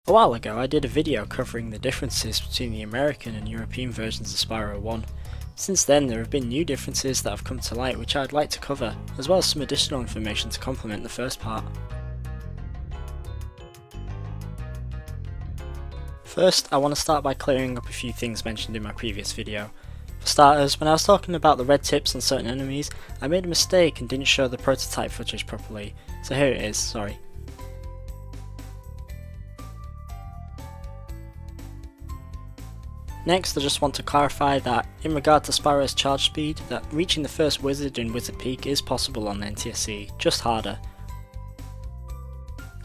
A while ago I did a video covering the differences between the American and European versions of Spyro 1. Since then there have been new differences that have come to light which I'd like to cover, as well as some additional information to complement the first part. First, I want to start by clearing up a few things mentioned in my previous video. For starters, when I was talking about the red tips on certain enemies, I made a mistake and didn't show the prototype footage properly, so here it is, sorry. Next, I just want to clarify that, in regard to Spyro's charge speed, that reaching the first wizard in Wizard Peak is possible on NTSC, just harder.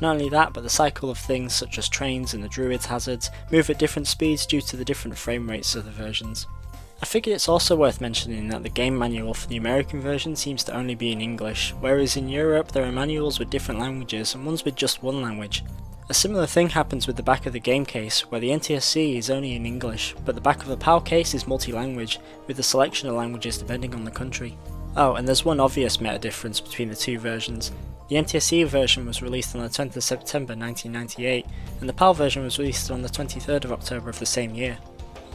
Not only that, but the cycle of things such as trains and the druids hazards move at different speeds due to the different frame rates of the versions. I figured it's also worth mentioning that the game manual for the American version seems to only be in English, whereas in Europe there are manuals with different languages and ones with just one language. A similar thing happens with the back of the game case, where the NTSC is only in English, but the back of the PAL case is multi-language, with a selection of languages depending on the country. Oh, and there's one obvious meta difference between the two versions. The NTSC version was released on the 20th of September 1998, and the PAL version was released on the 23rd of October of the same year.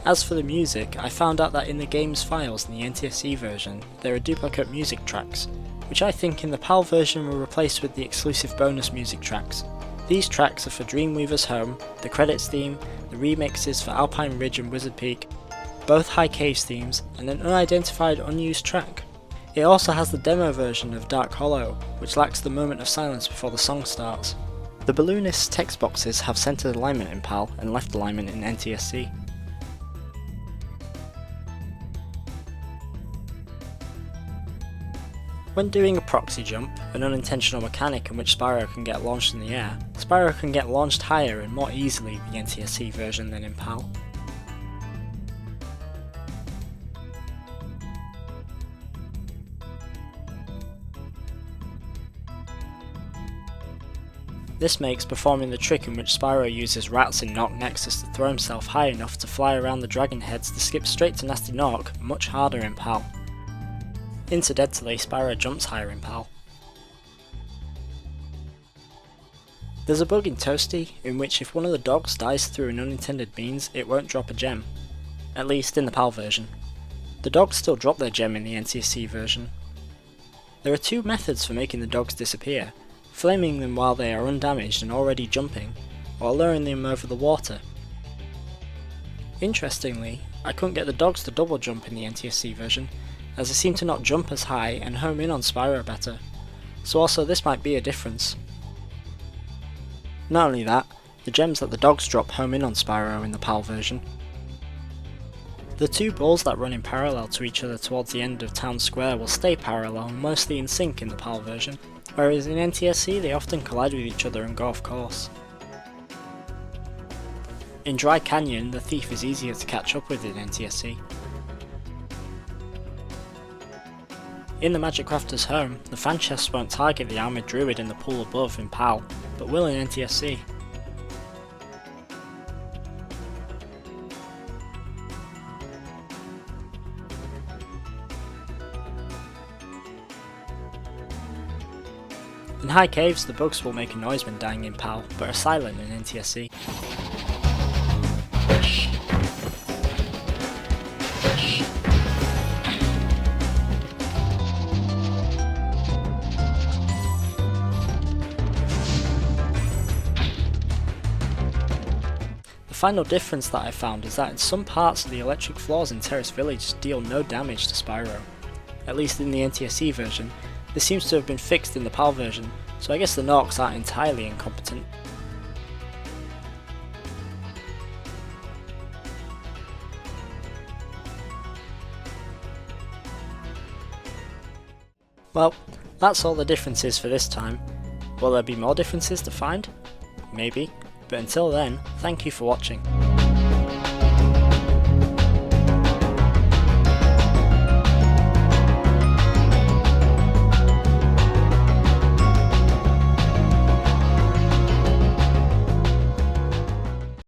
As for the music, I found out that in the game's files in the NTSC version, there are duplicate music tracks, which I think in the PAL version were replaced with the exclusive bonus music tracks. These tracks are for Dreamweaver's Home, the credits theme, the remixes for Alpine Ridge and Wizard Peak, both High Caves themes, and an unidentified unused track. It also has the demo version of Dark Hollow, which lacks the moment of silence before the song starts. The Balloonist's text boxes have centered alignment in PAL and left alignment in NTSC. When doing a proxy jump, an unintentional mechanic in which Spyro can get launched in the air, Spyro can get launched higher and more easily in the NTSC version than in PAL. This makes performing the trick in which Spyro uses rats in Knock Nexus to throw himself high enough to fly around the dragon heads to skip straight to Nasty Knock much harder in PAL. Incidentally, Spyro jumps higher in PAL. There's a bug in Toasty in which if one of the dogs dies through an unintended means, it won't drop a gem. At least in the PAL version. The dogs still drop their gem in the NTSC version. There are two methods for making the dogs disappear: flaming them while they are undamaged and already jumping, or lowering them over the water. Interestingly, I couldn't get the dogs to double jump in the NTSC version, as they seem to not jump as high and home in on Spyro better, so also this might be a difference. Not only that, the gems that the dogs drop home in on Spyro in the PAL version. The two balls that run in parallel to each other towards the end of Town Square will stay parallel and mostly in sync in the PAL version, whereas in NTSC they often collide with each other and go off course. In Dry Canyon, the thief is easier to catch up with in NTSC. In the Magic Crafter's home, the fan chests won't target the armoured druid in the pool above in PAL, but will in NTSC. In High Caves, the bugs will make a noise when dying in PAL, but are silent in NTSC. The final difference that I found is that in some parts of the electric floors in Terrace Village deal no damage to Spyro. At least in the NTSC version, this seems to have been fixed in the PAL version, so I guess the Norks aren't entirely incompetent. Well, that's all the differences for this time. Will there be more differences to find? Maybe. But until then, thank you for watching.